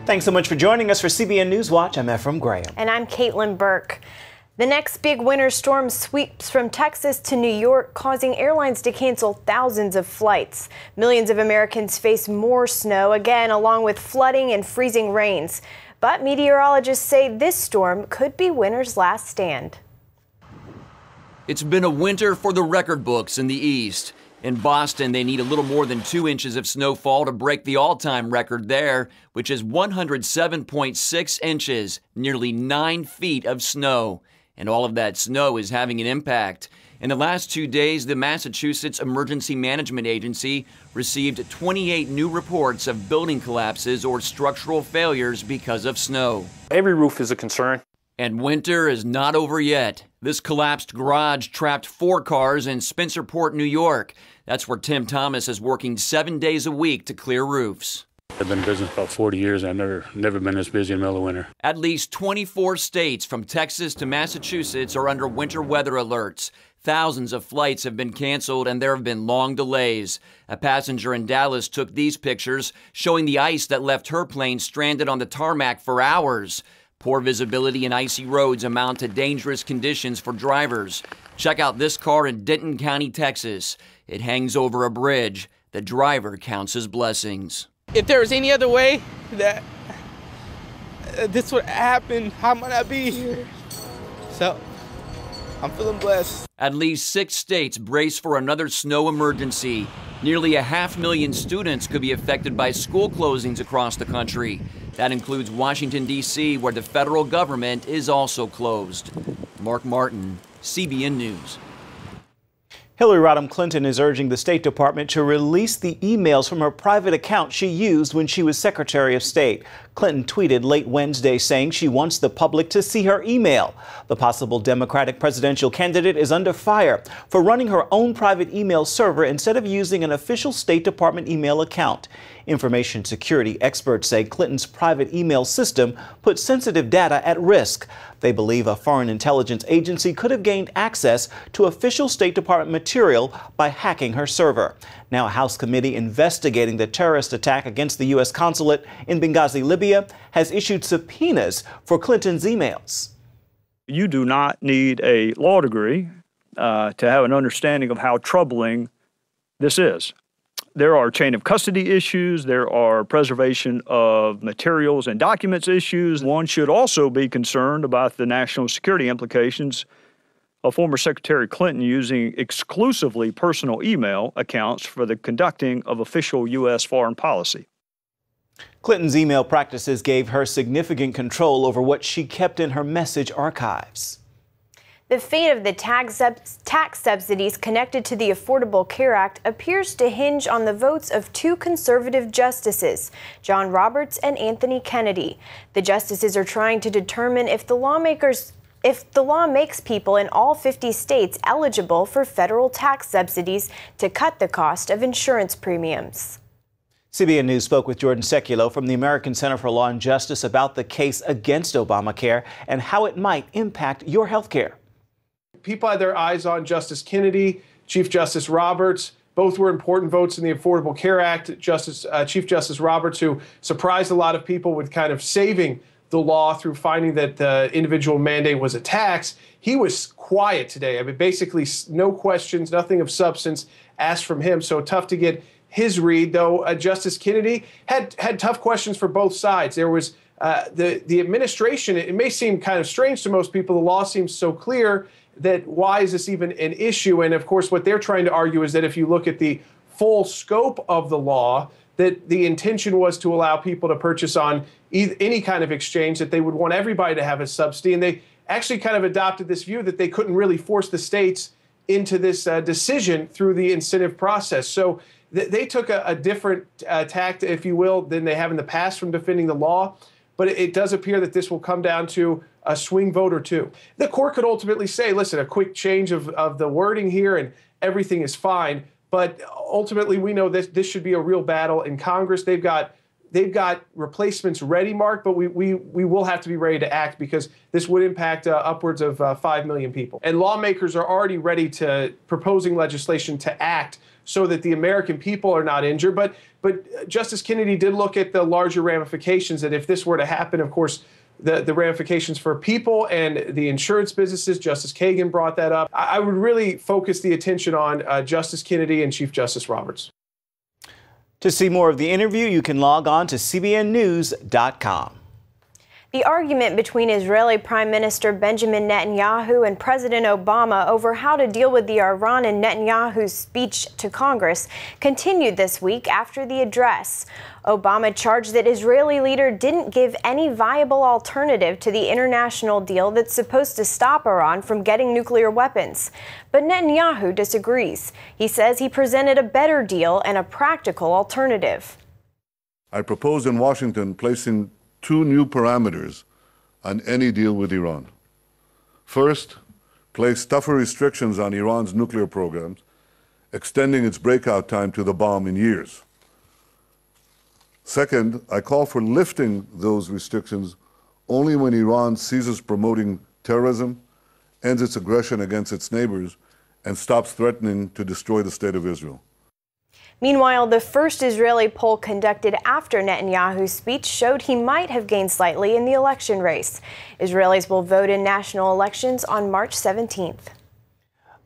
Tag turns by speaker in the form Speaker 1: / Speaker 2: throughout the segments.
Speaker 1: Thanks so much for joining us for CBN NewsWatch. I'm Ephraim Graham.
Speaker 2: And I'm Caitlin Burke. The next big winter storm sweeps from Texas to New York, causing airlines to cancel thousands of flights. Millions of Americans face more snow again, along with flooding and freezing rains. But meteorologists say this storm could be winter's last stand.
Speaker 3: It's been a winter for the record books in the East. In Boston, they need a little more than 2 inches of snowfall to break the all-time record there, which is 107.6 inches, nearly 9 feet of snow. And all of that snow is having an impact. In the last 2 days, the Massachusetts Emergency Management Agency received 28 new reports of building collapses or structural failures because of snow.
Speaker 4: Every roof is a concern.
Speaker 3: And winter is not over yet. This collapsed garage trapped 4 cars in Spencerport, New York. That's where Tim Thomas is working 7 days a week to clear roofs.
Speaker 5: I've been in business about 40 years. I've never been this busy in the middle of winter.
Speaker 3: At least 24 states from Texas to Massachusetts are under winter weather alerts. Thousands of flights have been canceled and there have been long delays. A passenger in Dallas took these pictures showing the ice that left her plane stranded on the tarmac for hours. Poor visibility and icy roads amount to dangerous conditions for drivers. Check out this car in Denton County, Texas. It hangs over a bridge. The driver counts his blessings.
Speaker 6: If there was any other way that this would happen, how might I be here? So, I'm feeling blessed.
Speaker 3: At least 6 states brace for another snow emergency. Nearly 500,000 students could be affected by school closings across the country. That includes Washington, D.C., where the federal government is also closed. Mark Martin, CBN News.
Speaker 1: Hillary Rodham Clinton is urging the State Department to release the emails from her private account she used when she was Secretary of State. Clinton tweeted late Wednesday saying she wants the public to see her email. The possible Democratic presidential candidate is under fire for running her own private email server instead of using an official State Department email account. Information security experts say Clinton's private email system put sensitive data at risk. They believe a foreign intelligence agency could have gained access to official State Department material by hacking her server. Now, a House committee investigating the terrorist attack against the U.S. consulate in Benghazi, Libya, has issued subpoenas for Clinton's emails.
Speaker 7: You do not need a law degree to have an understanding of how troubling this is. There are chain of custody issues. There are preservation of materials and documents issues. One should also be concerned about the national security implications of former Secretary Clinton using exclusively personal email accounts for the conducting of official U.S. foreign policy.
Speaker 1: Clinton's email practices gave her significant control over what she kept in her message archives.
Speaker 2: The fate of the tax subsidies connected to the Affordable Care Act appears to hinge on the votes of 2 conservative justices, John Roberts and Anthony Kennedy. The justices are trying to determine if the law makes people in all 50 states eligible for federal tax subsidies to cut the cost of insurance premiums.
Speaker 1: CBN News spoke with Jordan Sekulow from the American Center for Law and Justice about the case against Obamacare and how it might impact your health care.
Speaker 8: People had their eyes on Justice Kennedy, Chief Justice Roberts. Both were important votes in the Affordable Care Act. Chief Justice Roberts, who surprised a lot of people with kind of saving the law through finding that the individual mandate was a tax, he was quiet today. I mean, basically no questions, nothing of substance asked from him. So tough to get his read, though. Justice Kennedy had tough questions for both sides. There was the administration. It may seem kind of strange to most people. The law seems so clear that why is this even an issue? And of course, what they're trying to argue is that if you look at the full scope of the law, that the intention was to allow people to purchase on any kind of exchange, that they would want everybody to have a subsidy. And they actually kind of adopted this view that they couldn't really force the states into this decision through the incentive process. So they took a different tact, if you will, than they have in the past from defending the law. But it does appear that this will come down to a swing vote or 2. The court could ultimately say, listen, a quick change of the wording here and everything is fine. But ultimately, we know this should be a real battle in Congress. They've got they've got replacements ready, Mark, but we will have to be ready to act because this would impact upwards of 5 million people. And lawmakers are already ready to proposing legislation to act so that the American people are not injured. But Justice Kennedy did look at the larger ramifications, that if this were to happen, of course, the ramifications for people and the insurance businesses. Justice Kagan brought that up. I would really focus the attention on Justice Kennedy and Chief Justice Roberts.
Speaker 1: To see more of the interview, you can log on to CBNNews.com.
Speaker 2: The argument between Israeli Prime Minister Benjamin Netanyahu and President Obama over how to deal with the Iran and Netanyahu's speech to Congress continued this week after the address. Obama charged that Israeli leader didn't give any viable alternative to the international deal that's supposed to stop Iran from getting nuclear weapons. But Netanyahu disagrees. He says he presented a better deal and a practical alternative.
Speaker 4: I propose in Washington placing 2 new parameters on any deal with Iran. First, place tougher restrictions on Iran's nuclear programs, extending its breakout time to the bomb in years. Second, I call for lifting those restrictions only when Iran ceases promoting terrorism, ends its aggression against its neighbors, and stops threatening to destroy the state of Israel.
Speaker 2: Meanwhile, the first Israeli poll conducted after Netanyahu's speech showed he might have gained slightly in the election race. Israelis will vote in national elections on March 17th.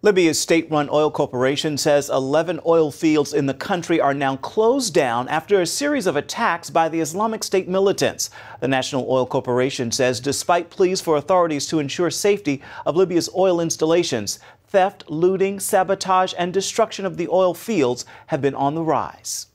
Speaker 1: Libya's state-run oil corporation says 11 oil fields in the country are now closed down after a series of attacks by the Islamic State militants. The National Oil Corporation says despite pleas for authorities to ensure safety of Libya's oil installations, theft, looting, sabotage, and destruction of the oil fields have been on the rise.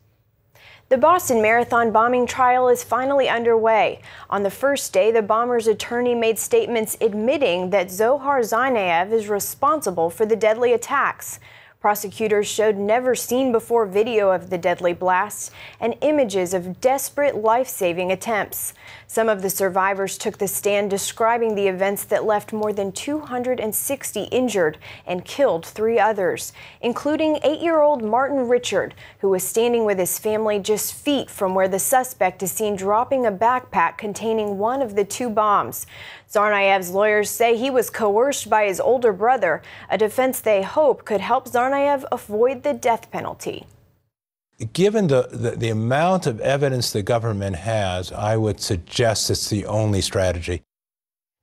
Speaker 2: The Boston Marathon bombing trial is finally underway. On the first day, the bomber's attorney made statements admitting that Zohar Zainaev is responsible for the deadly attacks. Prosecutors showed never-seen-before video of the deadly blasts and images of desperate life-saving attempts. Some of the survivors took the stand describing the events that left more than 260 injured and killed 3 others, including 8-year-old Martin Richard, who was standing with his family just feet from where the suspect is seen dropping a backpack containing one of the 2 bombs. Tsarnaev's lawyers say he was coerced by his older brother, a defense they hope could help Tsarnaev avoid the death penalty.
Speaker 9: Given the amount of evidence the government has, I would suggest it's the only strategy.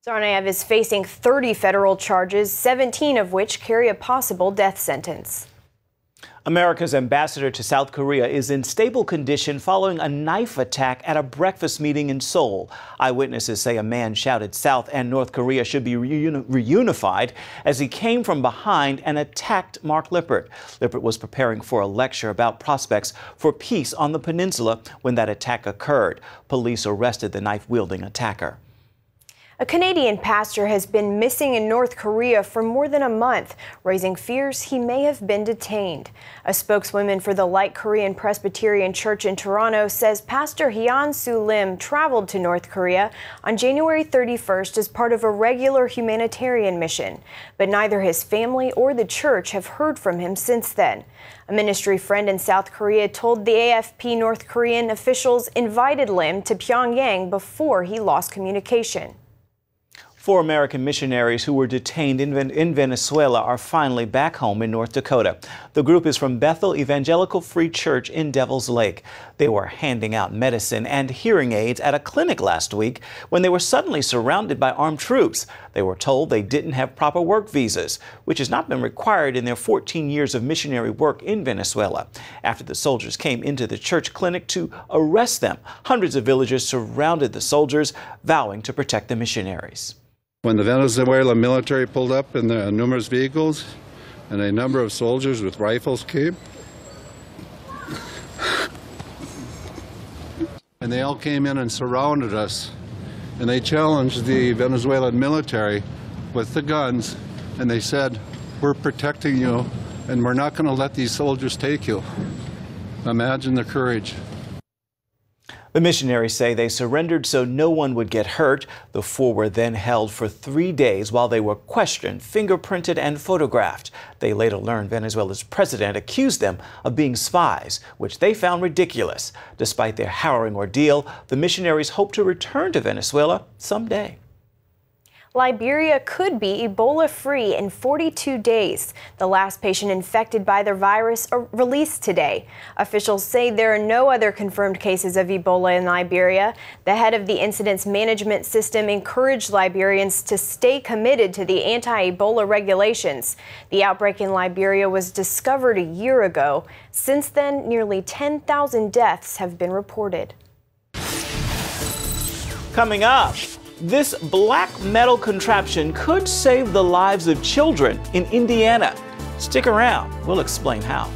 Speaker 2: Tsarnaev is facing 30 federal charges, 17 of which carry a possible death sentence.
Speaker 1: America's ambassador to South Korea is in stable condition following a knife attack at a breakfast meeting in Seoul. Eyewitnesses say a man shouted South and North Korea should be reunified as he came from behind and attacked Mark Lippert. Lippert was preparing for a lecture about prospects for peace on the peninsula when that attack occurred. Police arrested the knife-wielding attacker.
Speaker 2: A Canadian pastor has been missing in North Korea for more than a month, raising fears he may have been detained. A spokeswoman for the Light Korean Presbyterian Church in Toronto says Pastor Hyun Soo Lim traveled to North Korea on January 31st as part of a regular humanitarian mission, but neither his family or the church have heard from him since then. A ministry friend in South Korea told the AFP North Korean officials invited Lim to Pyongyang before he lost communication.
Speaker 1: 4 American missionaries who were detained in Venezuela are finally back home in North Dakota. The group is from Bethel Evangelical Free Church in Devil's Lake. They were handing out medicine and hearing aids at a clinic last week when they were suddenly surrounded by armed troops. They were told they didn't have proper work visas, which has not been required in their 14 years of missionary work in Venezuela. After the soldiers came into the church clinic to arrest them, hundreds of villagers surrounded the soldiers, vowing to protect the missionaries.
Speaker 10: When the Venezuela military pulled up in their numerous vehicles and a number of soldiers with rifles came, and they all came in and surrounded us, and they challenged the Venezuelan military with the guns, and they said, "We're protecting you, and we're not going to let these soldiers take you." Imagine the courage.
Speaker 1: The missionaries say they surrendered so no one would get hurt. The four were then held for 3 days while they were questioned, fingerprinted, and photographed. They later learned Venezuela's president accused them of being spies, which they found ridiculous. Despite their harrowing ordeal, the missionaries hope to return to Venezuela someday.
Speaker 2: Liberia could be Ebola-free in 42 days. The last patient infected by the virus released today. Officials say there are no other confirmed cases of Ebola in Liberia. The head of the incidents management system encouraged Liberians to stay committed to the anti-Ebola regulations. The outbreak in Liberia was discovered a year ago. Since then, nearly 10,000 deaths have been reported.
Speaker 1: Coming up, this black metal contraption could save the lives of children in Indiana. Stick around, we'll explain how.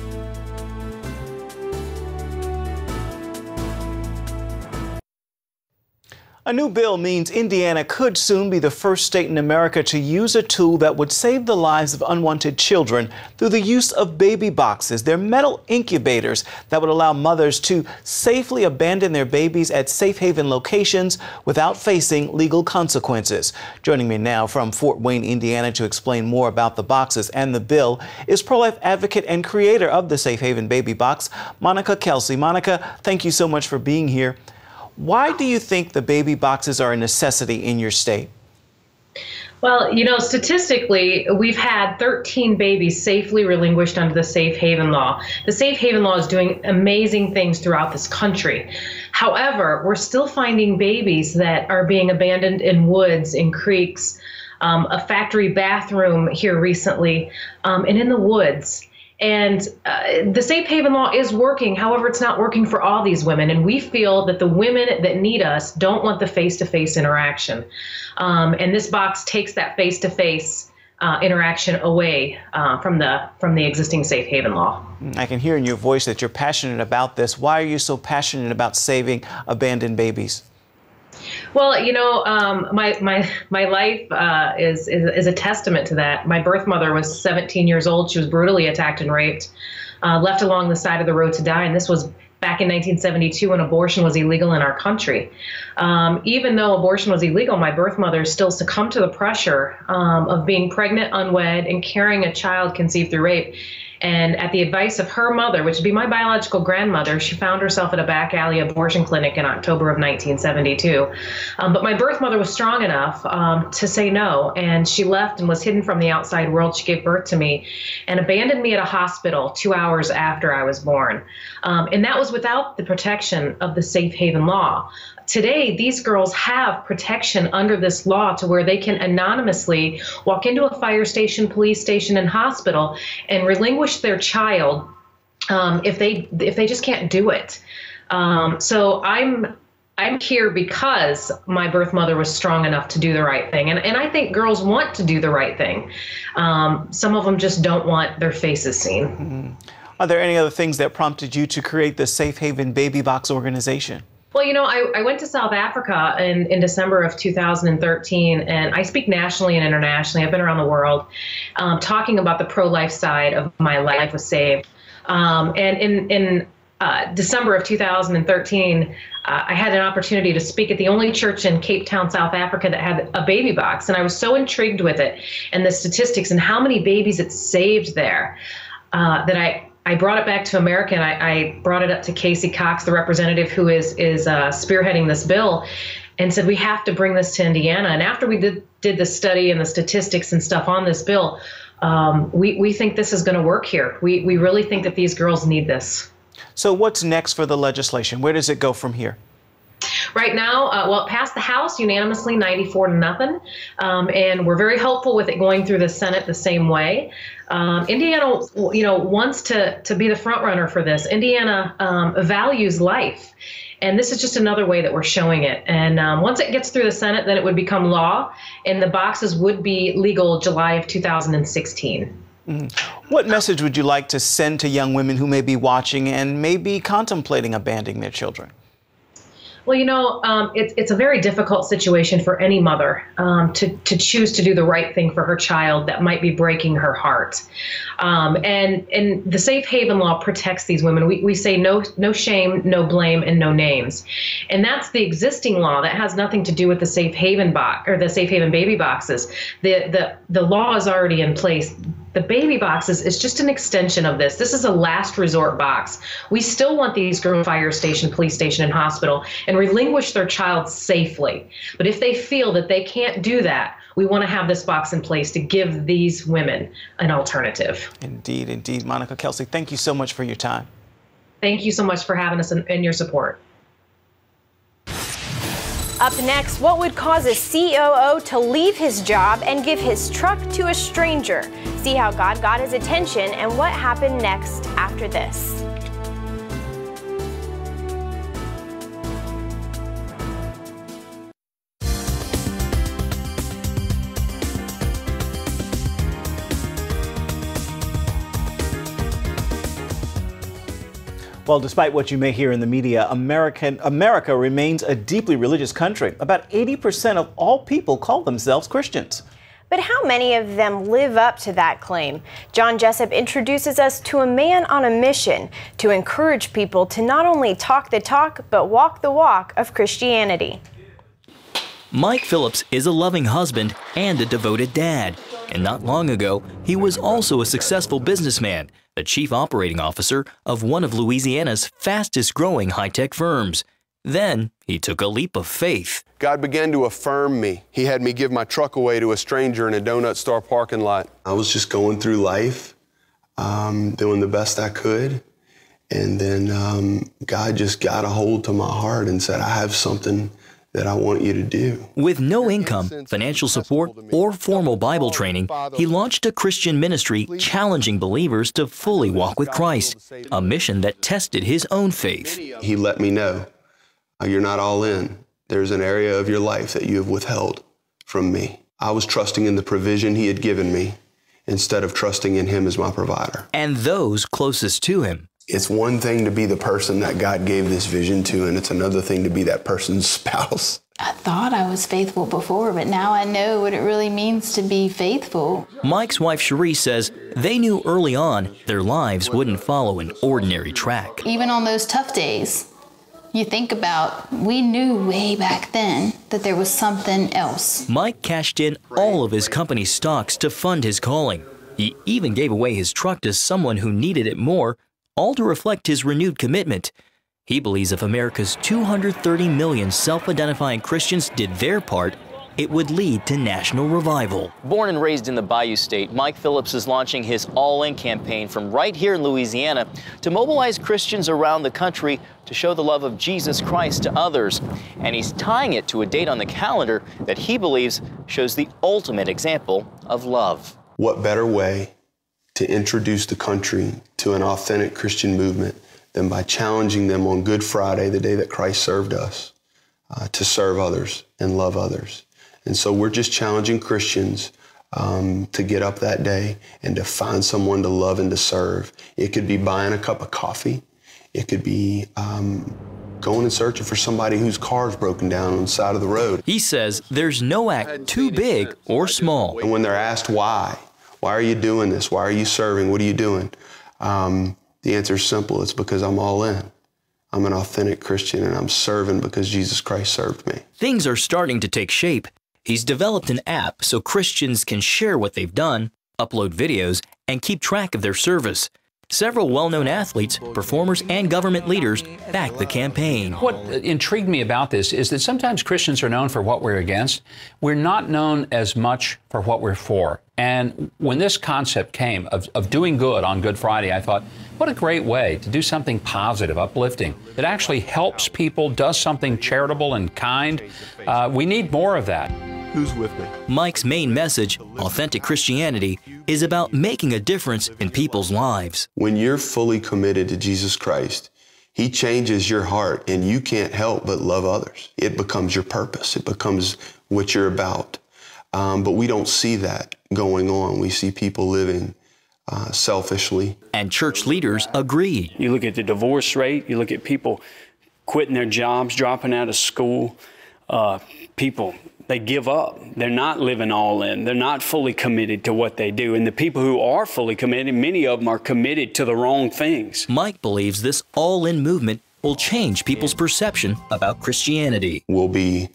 Speaker 1: A new bill means Indiana could soon be the first state in America to use a tool that would save the lives of unwanted children through the use of baby boxes. They're metal incubators that would allow mothers to safely abandon their babies at safe haven locations without facing legal consequences. Joining me now from Fort Wayne, Indiana, to explain more about the boxes and the bill is pro-life advocate and creator of the Safe Haven Baby Box, Monica Kelsey. Monica, thank you so much for being here. Why do you think the baby boxes are a necessity in your state?
Speaker 11: Well, you know, statistically, we've had 13 babies safely relinquished under the Safe Haven Law. The Safe Haven Law is doing amazing things throughout this country. However, we're still finding babies that are being abandoned in woods, in creeks, a factory bathroom here recently, and in the woods. And the Safe Haven Law is working. However, it's not working for all these women. And we feel that the women that need us don't want the face-to-face interaction. And this box takes that face-to-face interaction away from the existing Safe Haven Law.
Speaker 1: I can hear in your voice that you're passionate about this. Why are you so passionate about saving abandoned babies?
Speaker 11: Well, you know, my life is a testament to that. My birth mother was 17 years old. She was brutally attacked and raped, left along the side of the road to die. And this was back in 1972 when abortion was illegal in our country. Even though abortion was illegal, my birth mother still succumbed to the pressure of being pregnant, unwed, and carrying a child conceived through rape. And at the advice of her mother, which would be my biological grandmother, she found herself at a back alley abortion clinic in October of 1972. But my birth mother was strong enough to say no, and she left and was hidden from the outside world. She gave birth to me and abandoned me at a hospital 2 hours after I was born. And that was without the protection of the Safe Haven Law. Today, these girls have protection under this law to where they can anonymously walk into a fire station, police station, and hospital and relinquish their child if they just can't do it. So I'm here because my birth mother was strong enough to do the right thing. And I think girls want to do the right thing. Some of them just don't want their faces seen.
Speaker 1: Mm-hmm. Are there any other things that prompted you to create the Safe Haven Baby Box organization?
Speaker 11: Well, you know, I went to South Africa in December of 2013, and I speak nationally and internationally. I've been around the world talking about the pro-life side of my life was saved. And in December of 2013, I had an opportunity to speak at the only church in Cape Town, South Africa that had a baby box. And I was so intrigued with it and the statistics and how many babies it saved there that I brought it back to America, and I brought it up to Casey Cox, the representative who is spearheading this bill, and said, we have to bring this to Indiana. And after we did the study and the statistics and stuff on this bill, we think this is going to work here. We really think that these girls need this.
Speaker 1: So what's next for the legislation? Where does it go from here?
Speaker 11: Right now, well, it passed the House unanimously, 94-0, and we're very hopeful with it going through the Senate the same way. Indiana, you know, wants to be the front runner for this. Indiana values life, and this is just another way that we're showing it. And once it gets through the Senate, then it would become law, and the boxes would be legal July of 2016.
Speaker 1: Mm-hmm. What message would you like to send to young women who may be watching and may be contemplating abandoning their children?
Speaker 11: Well, it's a very difficult situation for any mother to choose to do the right thing for her child that might be breaking her heart. And the safe haven law protects these women. We say no shame, no blame, and no names. And that's the existing law. That has nothing to do with the safe haven box or the safe haven baby boxes. The law is already in place. The baby boxes is just an extension of this. This is a last resort box. We still want these girls fire station, police station, and hospital and relinquish their child safely. But if they feel that they can't do that, we want to have this box in place to give these women an alternative.
Speaker 1: Indeed, indeed. Monica Kelsey, thank you so much for your time.
Speaker 11: Thank you so much for having us and your support.
Speaker 2: Up next, what would cause a COO to leave his job and give his truck to a stranger? See how God got his attention and what happened next after this.
Speaker 1: Well, despite what you may hear in the media, America remains a deeply religious country. About 80% of all people call themselves Christians.
Speaker 2: But how many of them live up to that claim? John Jessup introduces us to a man on a mission to encourage people to not only talk the talk, but walk the walk of Christianity.
Speaker 12: Mike Phillips is a loving husband and a devoted dad. And not long ago, he was also a successful businessman, the chief operating officer of one of Louisiana's fastest growing high-tech firms. Then he took a leap of faith.
Speaker 13: God began to affirm me. He had me give my truck away to a stranger in a donut store parking lot. I was just going through life, doing the best I could. And then God just got a hold to my heart and said, I have something that I want you to do.
Speaker 12: With no income, financial support, or formal Bible training, he launched a Christian ministry challenging believers to fully walk with Christ, a mission that tested his own faith.
Speaker 13: He let me know, you're not all in. There's an area of your life that you have withheld from me. I was trusting in the provision he had given me instead of trusting in him as my provider.
Speaker 12: And those closest to him.
Speaker 13: It's one thing to be the person that God gave this vision to, and it's another thing to be that person's spouse.
Speaker 14: I thought I was faithful before, but now I know what it really means to be faithful.
Speaker 12: Mike's wife, Cherie, says they knew early on their lives wouldn't follow an ordinary track.
Speaker 14: Even on those tough days, you think about, we knew way back then that there was something else.
Speaker 12: Mike cashed in all of his company's stocks to fund his calling. He even gave away his truck to someone who needed it more, all to reflect his renewed commitment. He believes if America's 230 million self-identifying Christians did their part, it would lead to national revival. Born and raised in the Bayou State, Mike Phillips is launching his All In campaign from right here in Louisiana to mobilize Christians around the country to show the love of Jesus Christ to others. And he's tying it to a date on the calendar that he believes shows the ultimate example of love.
Speaker 13: What better way to introduce the country to an authentic Christian movement than by challenging them on Good Friday, the day that Christ served us, to serve others and love others. And so we're just challenging Christians to get up that day and to find someone to love and to serve. It could be buying a cup of coffee. It could be going and searching for somebody whose car's broken down on the side of the road.
Speaker 12: He says there's no act too big or small.
Speaker 13: And when they're asked why are you doing this? Why are you serving? What are you doing? The answer is simple. It's because I'm all in. I'm an authentic Christian and I'm serving because Jesus Christ served me.
Speaker 12: Things are starting to take shape. He's developed an app so Christians can share what they've done, upload videos, and keep track of their service. Several well-known athletes, performers, and government leaders back the campaign.
Speaker 15: What intrigued me about this is that sometimes Christians are known for what we're against. We're not known as much for what we're for. And when this concept came of doing good on Good Friday, I thought, what a great way to do something positive, uplifting. It actually helps people, does something charitable and kind. We need more of that.
Speaker 13: Who's with me?
Speaker 12: Mike's main message, authentic Christianity, is about making a difference in people's lives.
Speaker 13: When you're fully committed to Jesus Christ, he changes your heart and you can't help but love others. It becomes your purpose. It becomes what you're about. But we don't see that going on. We see people living selfishly.
Speaker 12: And church leaders agree.
Speaker 7: You look at the divorce rate, you look at people
Speaker 16: quitting their jobs, dropping out of school. People, they give up. They're not living all in. They're not fully committed to what they do. And the people who are fully committed, many of them are committed to the wrong things.
Speaker 12: Mike believes this all-in movement will change people's perception about Christianity.
Speaker 13: We'll be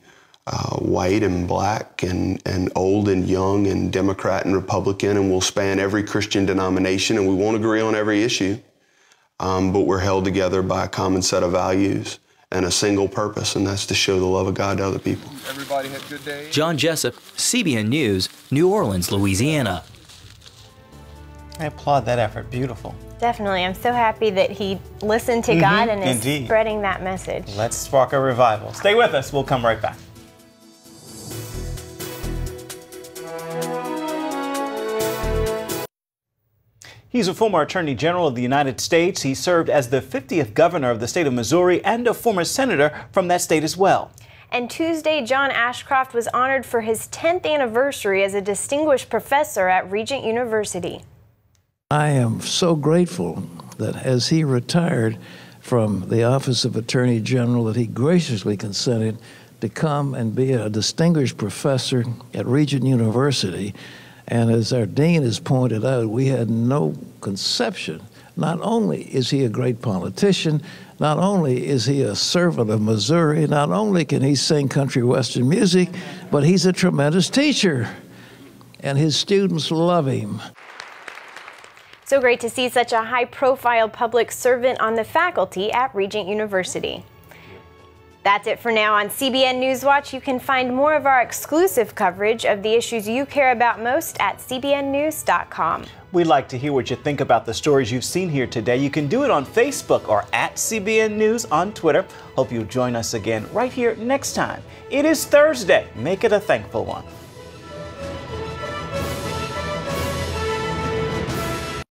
Speaker 13: white and black and old and young and Democrat and Republican, and we'll span every Christian denomination, and we won't agree on every issue, but we're held together by a common set of values and a single purpose, and that's to show the love of God to other people.
Speaker 17: Everybody had good days.
Speaker 12: John Jessup, CBN News, New Orleans, Louisiana.
Speaker 1: I applaud that effort. Beautiful.
Speaker 2: Definitely. I'm so happy that he listened to God and is
Speaker 1: Indeed.
Speaker 2: spreading that message.
Speaker 1: Let's spark a revival. Stay with us. We'll come right back. He's a former Attorney General of the United States. He served as the 50th governor of the state of Missouri and a former senator from that state as well.
Speaker 2: And Tuesday, John Ashcroft was honored for his 10th anniversary as a distinguished professor at Regent University.
Speaker 18: I am so grateful that as he retired from the office of Attorney General, that he graciously consented to come and be a distinguished professor at Regent University. And as our dean has pointed out, we had no conception. Not only is he a great politician, not only is he a servant of Missouri, not only can he sing country western music, but he's a tremendous teacher. And his students love him.
Speaker 2: So great to see such a high-profile public servant on the faculty at Regent University. That's it for now on CBN NewsWatch. You can find more of our exclusive coverage of the issues you care about most at cbnnews.com.
Speaker 1: We'd like to hear what you think about the stories you've seen here today. You can do it on Facebook or at CBN News on Twitter. Hope you'll join us again right here next time. It is Thursday. Make it a thankful one.